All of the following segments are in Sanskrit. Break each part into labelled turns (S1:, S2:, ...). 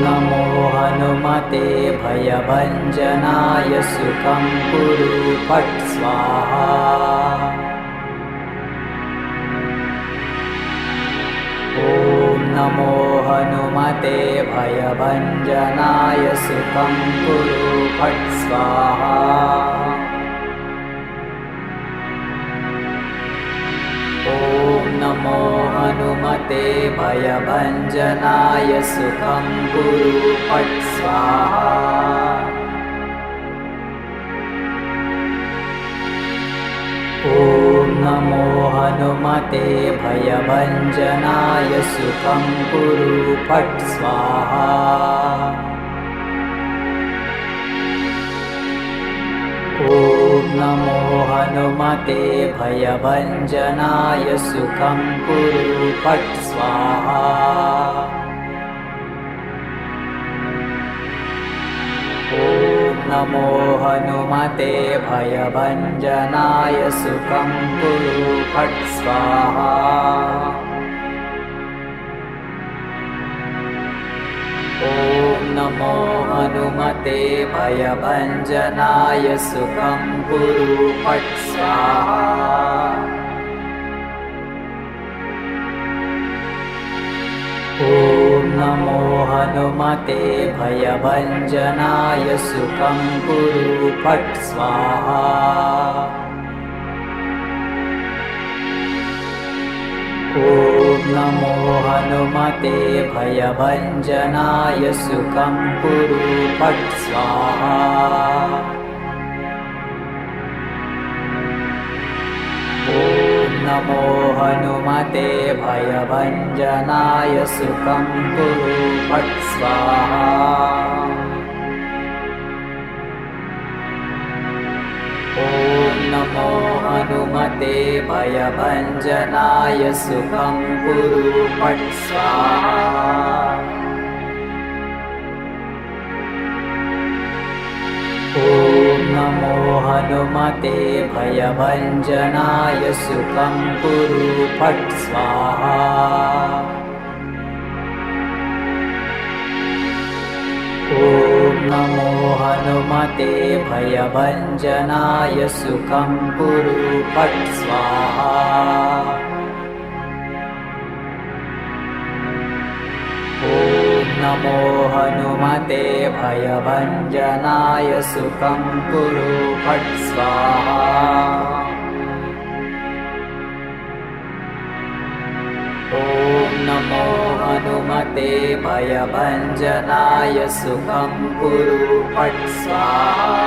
S1: नमो हनुमते भयभञ्जनाय सुखं कुरु फट् स्वाहा। ॐ नमो हनुमते भयभञ्जनाय सुखं कुरु फट् स्वाहा। ॐ नमो हनुमते भयभञ्जनाय सुखं कुरु फट् स्वाहा। ॐ नमो हनुमते भयभञ्जनाय सुखं कुरु फट् स्वाहा। ॐ नमो हनुमते भयभञ्जनाय सुखं कुरु फट् स्वाहा। ॐ नमो हनुमते भयभञ्जनाय सुखं कुरु फट् स्वाहा। ॐ नमो हनुमते भयभञ्जनाय सुखं कुरु फट् स्वाहा। ॐ नमो हनुमते भयभञ्जनाय सुखं कुरु फट् स्वाहा। ॐ नमो हनुमते भयभञ्जनाय सुखं कुरु फट् स्वाहा। ॐ नमो हनुमते भयभञ्जनाय सुखं कुरु फट् स्वाहा। ॐ नमो हनुमते भयभञ्जनाय सुखं कुरु फट् स्वाहा। ॐ नमो हनुमते भयभञ्जनाय सुखं कुरु फट् स्वाहा। ॐ नमो हनुमते भयभञ्जनाय सुखं कुरु फट् स्वाहा। ॐ नमो हनुमते भयभञ्जनाय सुखं कुरु फट् स्वाहा। ॐ नमो हनुमते भयभञ्जनाय सुखं कुरु फट् स्वाहा।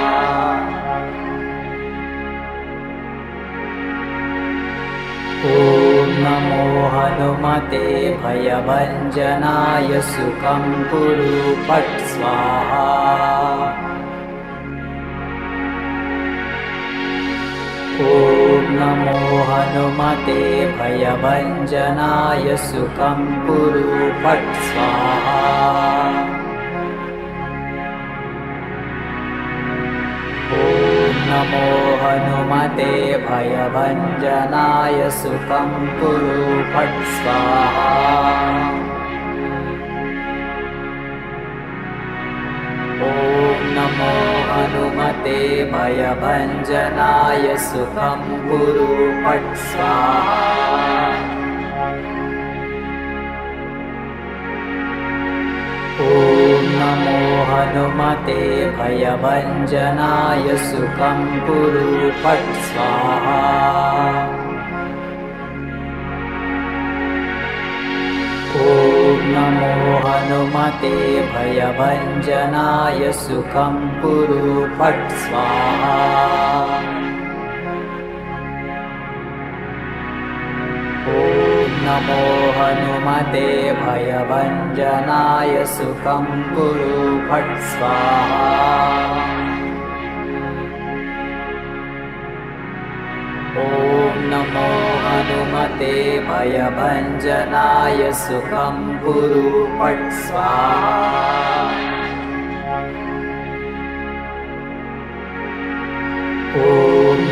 S1: ॐ नमो हनुमते भयभञ्जनाय सुखं कुरु फट् स्वाहा। ॐ नमो हनुमते भयभञ्जनाय सुखं कुरु फट् स्वाहा। ॐ नमो हनुमते भयभञ्जनाय सुखं कुरु फट् स्वाहा। ॐ नमो हनुमते भयभञ्जनाय सुखं कुरु फट् स्वाहा। ॐ नमो हनुमते भयभञ्जनाय सुखं कुरु फट् स्वाहा। ॐ नमो हनुमते भयभञ्जनाय सुखं कुरु फट् स्वाहा। ॐ नमो हनुमते भयभञ्जनाय सुखं कुरु फट् स्वाहा। ॐ नमो हनुमते भयभञ्जनाय सुखं कुरु फट् स्वाहा। ॐ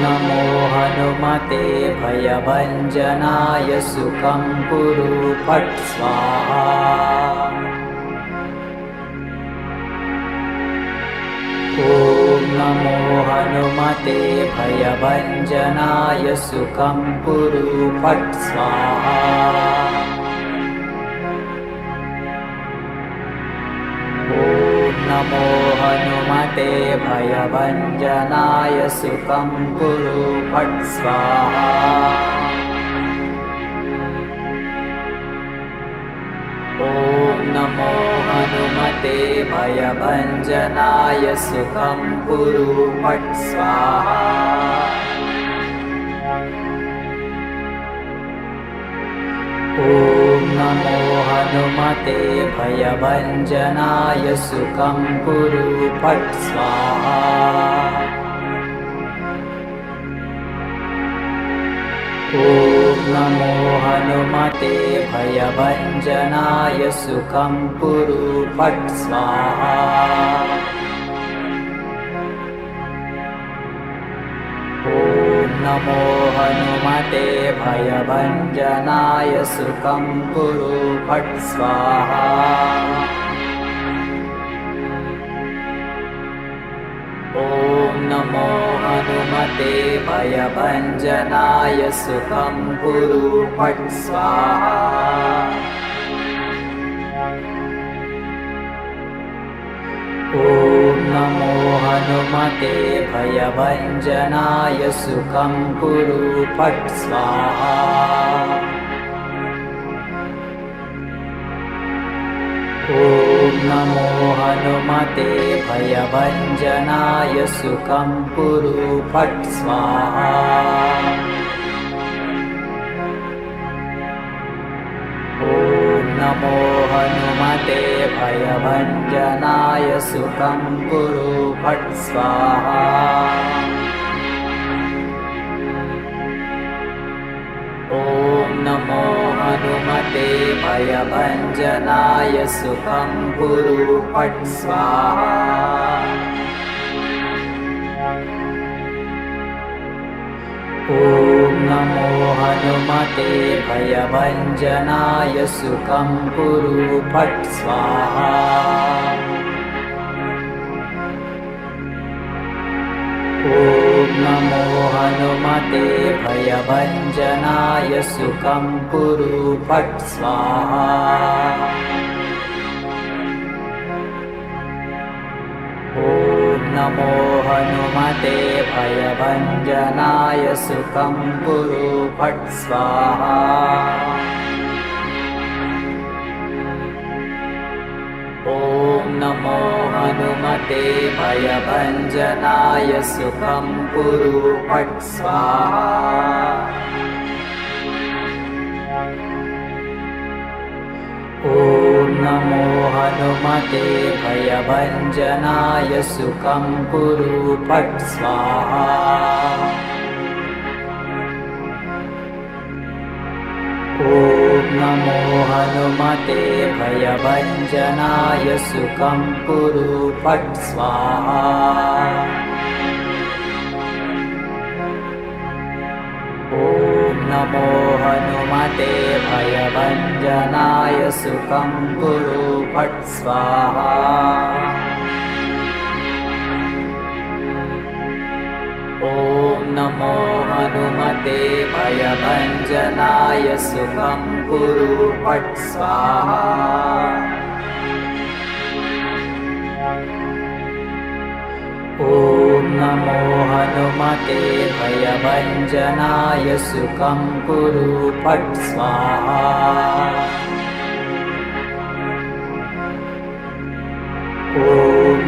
S1: नमो हनुमते भयभञ्जनाय सुखं कुरु फट् स्वाहा। ॐ नमो हनुमते भयभञ्जनाय सुखं कुरु फट् स्वाहा। ॐ नमो हनुमते भयभञ्जनाय सुखं कुरु फट् स्वाहा। ॐ नमो हनुमते भयभञ्जनाय सुखं कुरु फट् स्वाहा। ॐ नमो हनुमते भयभञ्जनाय सुखं कुरु फट् स्वाहा। ॐ नमो हनुमते भयभञ्जनाय सुखं कुरु फट् स्वाहा। ॐ नमो हनुमते भयभञ्जनाय सुखं कुरु फट् स्वाहा। ॐ नमो हनुमते भयभञ्जनाय सुखं कुरु फट् स्वाहा। ॐ नमो हनुमते भयभञ्जनाय सुखं कुरु फट् स्वाहा। ॐ नमो हनुमते भयभञ्जनाय सुखं कुरु फट् स्वाहा। ॐ नमो हनुमते भयभञ्जनाय सुखं कुरु फट् स्वाहा। ॐ नमो हनुमते भयभञ्जनाय सुखं कुरु फट् स्वाहा। ॐ नमो हनुमते भयभञ्जनाय सुखं कुरु फट् स्वाहा। ॐ नमो हनुमते भयभञ्जनाय सुखं कुरु फट् स्वाहा। ॐ नमो हनुमते भयभञ्जनाय सुखं कुरु फट् स्वाहा। ॐ नमो हनुमते भयभञ्जनाय सुखं कुरु फट् स्वाहा। ॐ नमो हनुमते भयभञ्जनाय सुखं कुरु फट् स्वाहा। ॐ नमो हनुमते भयभञ्जनाय सुखं कुरु फट् स्वाहा। ॐ नमो हनुमते भयभञ्जनाय सुखं कुरु फट् स्वाहा। ॐ नमो हनुमते भयभञ्जनाय सुखं कुरु फट् स्वाहा। ॐ नमो हनुमते भयभञ्जनाय सुखं कुरु फट् स्वाहा। ॐ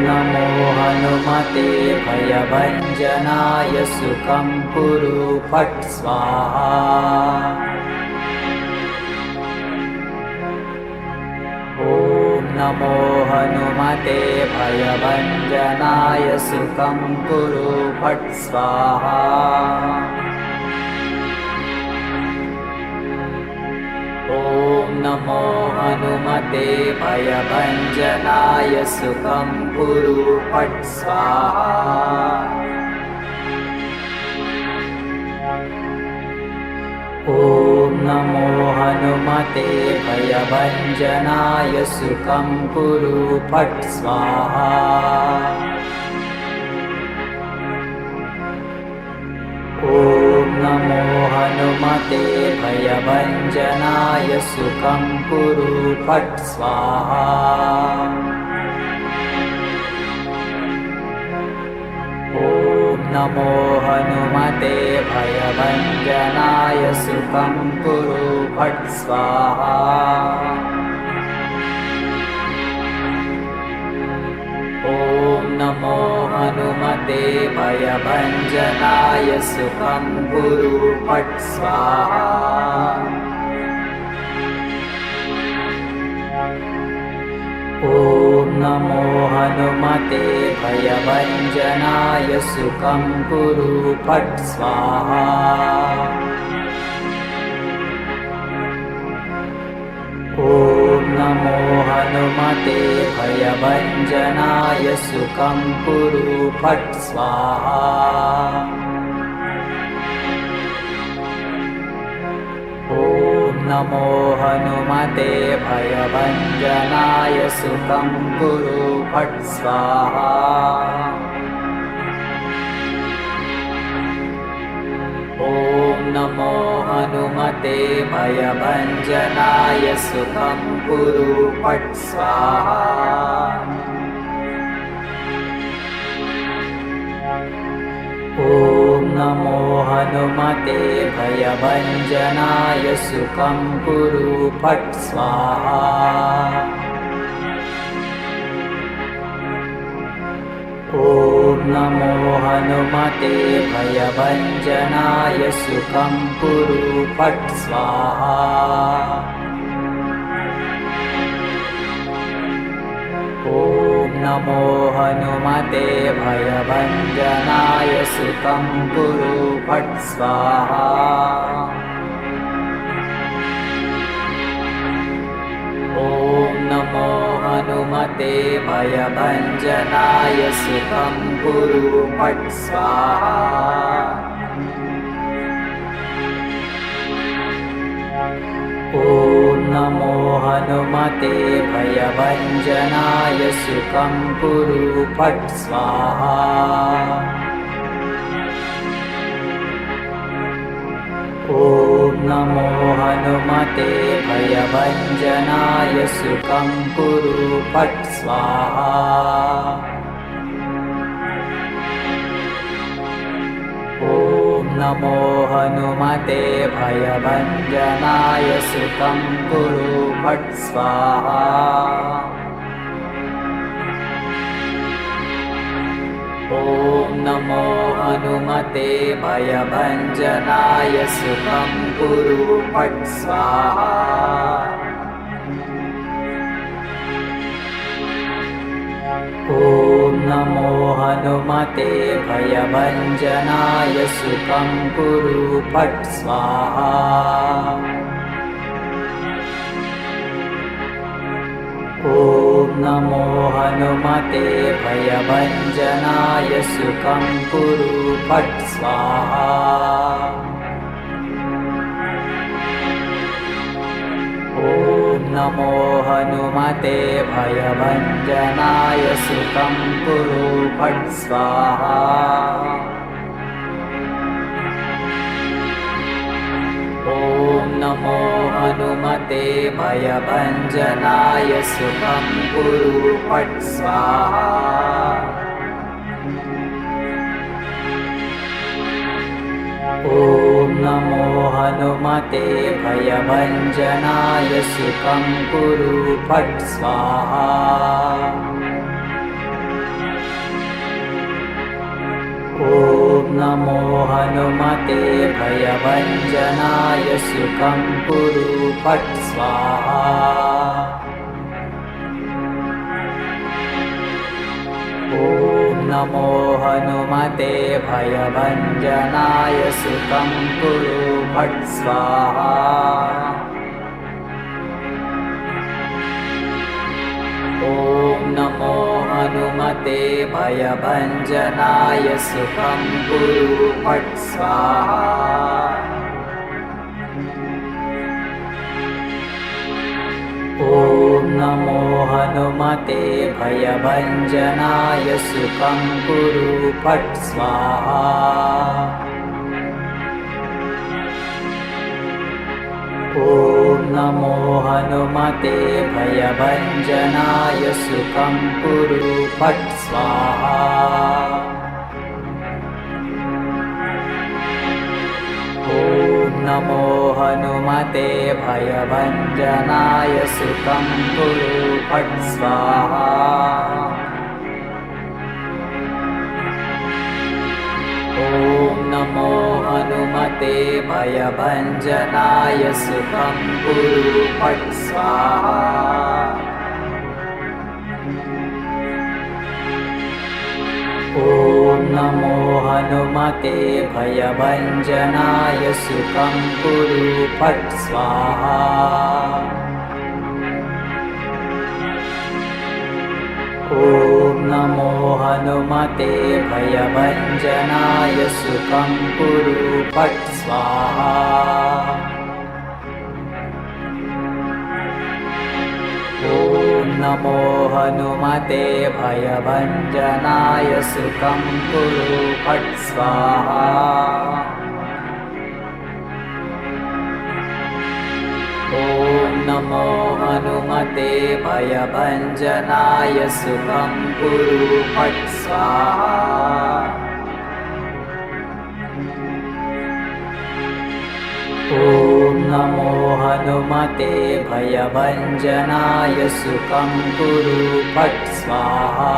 S1: नमो हनुमते भयभञ्जनाय सुखं कुरु फट् स्वाहा। ॐ नमो हनुमते भयभञ्जनाय सुखं कुरु फट् स्वाहा। ॐ नमो हनुमते भयभञ्जनाय सुखं कुरु फट् स्वाहा। ॐ नमो हनुमते भयभञ्जनाय सुखं कुरु फट् स्वाहा। भयभञ्जनाय सुखं कुरु फट् स्वाहा। ॐ नमो हनुमते भयभञ्जनाय सुखं कुरु फट् स्वाहा। ॐ नमो हनुमते भयभञ्जनाय सुखं कुरु फट् स्वाहा। ॐ नमो हनुमते भयभञ्जनाय सुखं कुरु फट् स्वाहा। ॐ नमो हनुमते भयभञ्जनाय सुखं कुरु फट् स्वाहा। ॐ नमो हनुमते भयभञ्जनाय सुखं कुरु फट् स्वाहा। ॐ नमो हनुमते भयभञ्जनाय सुखं कुरु फट् स्वाहा। ॐ नमो हनुमते भयभञ्जनाय सुखं कुरु फट् स्वाहा। ॐ नमो हनुमते भयभञ्जनाय सुखं कुरु फट् स्वाहा। ॐ नमो हनुमते भयभञ्जनाय सुखं कुरु फट् स्वाहा। ॐ नमो हनुमते भयभञ्जनाय सुखं कुरु फट् स्वाहा। ॐ नमो हनुमते भयभञ्जनाय सुखं कुरु फट् स्वाहा। ॐ नमो हनुमते भयभञ्जनाय सुखं कुरु फट् स्वाहा। ॐ नमो हनुमते भयभञ्जनाय सुखं कुरु फट् स्वाहा। ॐ नमो हनुमते भयभञ्जनाय सुखं कुरु फट् स्वाहा। ॐ नमो हनुमते भयभञ्जनाय सुखं कुरु फट् स्वाहा। ॐ नमो हनुमते भयभञ्जनाय सुखं कुरु फट् स्वाहा। ॐ नमो हनुमते भयभञ्जनाय सुखं कुरु फट् स्वाहा। ॐ नमो हनुमते भयभञ्जनाय सुखं कुरु फट् स्वाहा। ॐ नमो हनुमते भयभञ्जनाय सुखं कुरु फट् स्वाहा। ॐ नमो हनुमते भयभञ्जनाय सुखं कुरु फट् स्वाहा। ॐ नमो हनुमते भयभञ्जनाय सुखं कुरु फट् स्वाहा। ॐ नमो हनुमते भयभञ्जनाय सुखं कुरु फट् स्वाहा। ॐ नमो हनुमते भयभञ्जनाय सुखं कुरु फट् स्वाहा। ॐ ॐ नमो हनुमते भयभञ्जनाय सुखं कुरु फट् स्वाहा। ॐ नमो हनुमते भयभञ्जनाय सुखं कुरु फट् स्वाहा। ॐ नमो हनुमते भयभञ्जनाय सुखं कुरु फट् स्वाहा। ॐ नमो हनुमते भयभञ्जनाय सुखं कुरु फट् स्वाहा। ॐ नमो हनुमते भयभञ्जनाय सुखं कुरु फट् स्वाहा। ॐ नमो हनुमते भयभञ्जनाय सुखं कुरु फट् स्वाहा। ॐ नमो हनुमते भयभञ्जनाय सुखं कुरु फट् स्वाहा। ॐ नमो हनुमते भयभञ्जनाय सुखं कुरु फट् स्वाहा।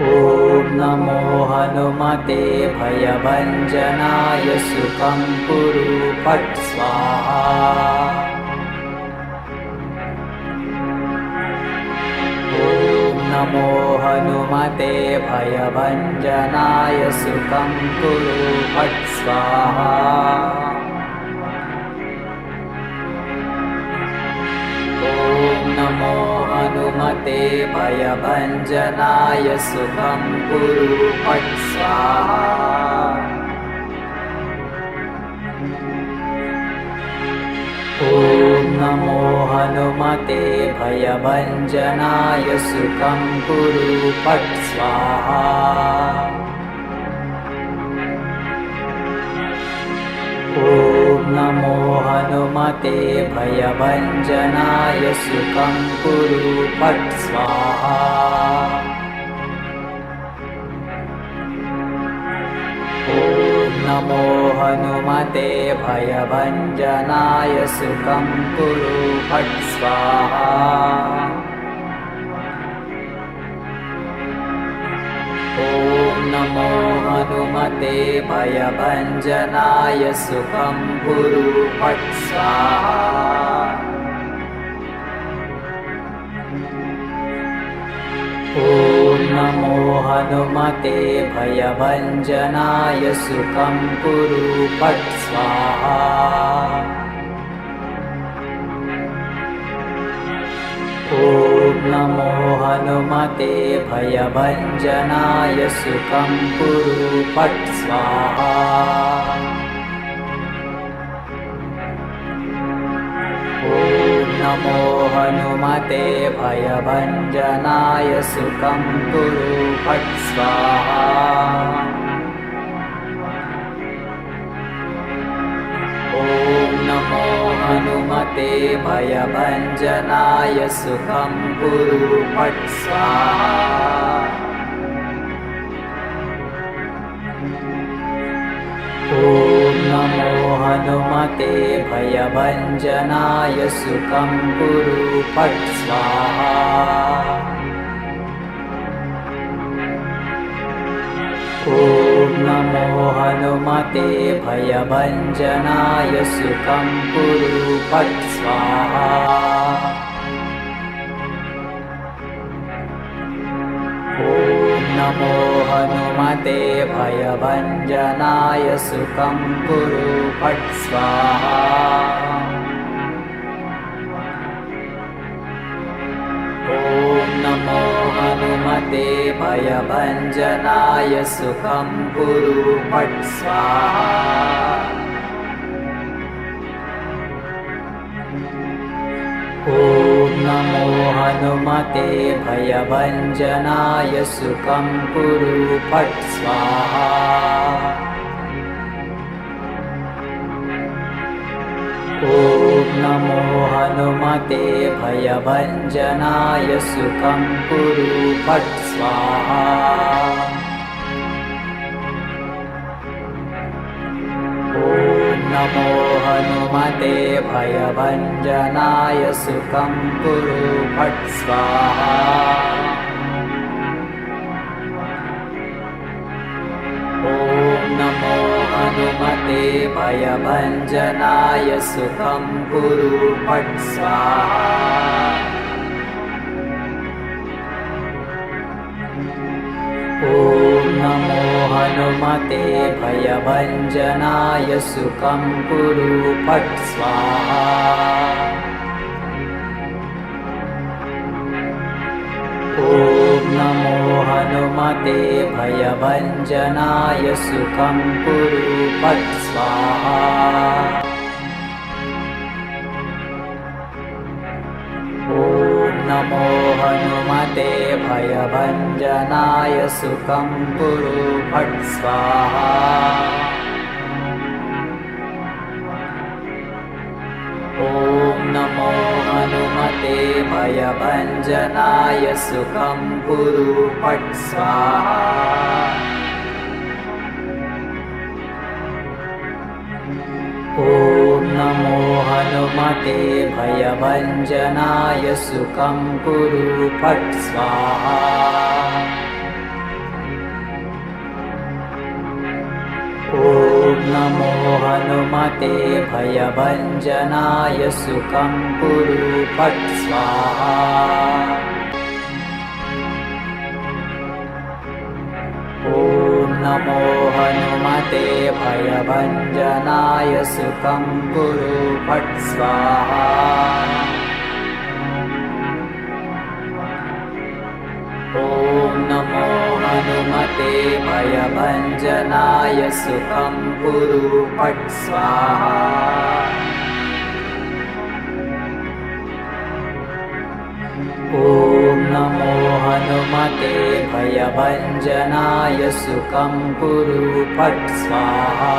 S1: ॐ नमो हनुमते भयभञ्जनाय सुखं कुरु फट् स्वाहा। ॐ नमो हनुमते भयभञ्जनाय सुखं कुरु फट् स्वाहा। ॐ नमो हनुमते भयभञ्जनाय सुखं कुरु फट् स्वाहा। ॐ नमो हनुमते भयभञ्जनाय सुखं कुरु फट् स्वाहा। ॐ नमो हनुमते भयभञ्जनाय सुखं कुरु फट् स्वाहा। ॐ नमो हनुमते भयभञ्जनाय सुखं कुरु फट् स्वाहा। ॐ नमो हनुमते भयभञ्जनाय सुखं कुरु फट् स्वाहा। ॐ नमो हनुमते भयभञ्जनाय सुखं कुरु फट् स्वाहा। ॐ नमो हनुमते भयभञ्जनाय सुखं कुरु फट् स्वाहा। ॐ नमो हनुमते भयभञ्जनाय सुखं कुरु फट् स्वाहा। ॐ नमो हनुमते भयभञ्जनाय सुखं कुरु फट् स्वाहा। ॐ नमो हनुमते भयभञ्जनाय सुखं कुरु फट् स्वाहा। ॐ नमो हनुमते भयभञ्जनाय सुखं कुरु फट् स्वाहा। ॐ नमो हनुमते भयभञ्जनाय सुखं कुरु फट् स्वाहा। ॐ नमो हनुमते भयभञ्जनाय सुखं कुरु फट् स्वाहा। ॐ नमो हनुमते भयभञ्जनाय सुखं कुरु फट् स्वाहा। ॐ नमो हनुमते भयभञ्जनाय सुखं कुरु फट् स्वाहा। ॐ नमो हनुमते भयभञ्जनाय सुखं कुरु फट् स्वाहा। ॐ नमो हनुमते भयभञ्जनाय सुखं कुरु फट् स्वाहा। ॐ नमो हनुमते भयभञ्जनाय सुखं कुरु फट् स्वाहा। ॐ नमो हनुमते भयभञ्जनाय सुखं कुरु फट् स्वाहा। ॐ नमो हनुमते भयभञ्जनाय सुखं कुरु फट् स्वाहा। ॐ नमो हनुमते भयभञ्जनाय सुखं कुरु फट् स्वाहा। ॐ नमो हनुमते भयभञ्जनाय सुखं कुरु फट् स्वाहा। ॐ नमो हनुमते भयभञ्जनाय सुखं कुरु फट् स्वाहा। ॐ नमो हनुमते भयभञ्जनाय सुखं कुरु फट् स्वाहा। ॐ नमो हनुमते भयभञ्जनाय सुखं कुरु फट् स्वाहा। ॐ नमो हनुमते भयभञ्जनाय सुखं कुरु फट् स्वाहा।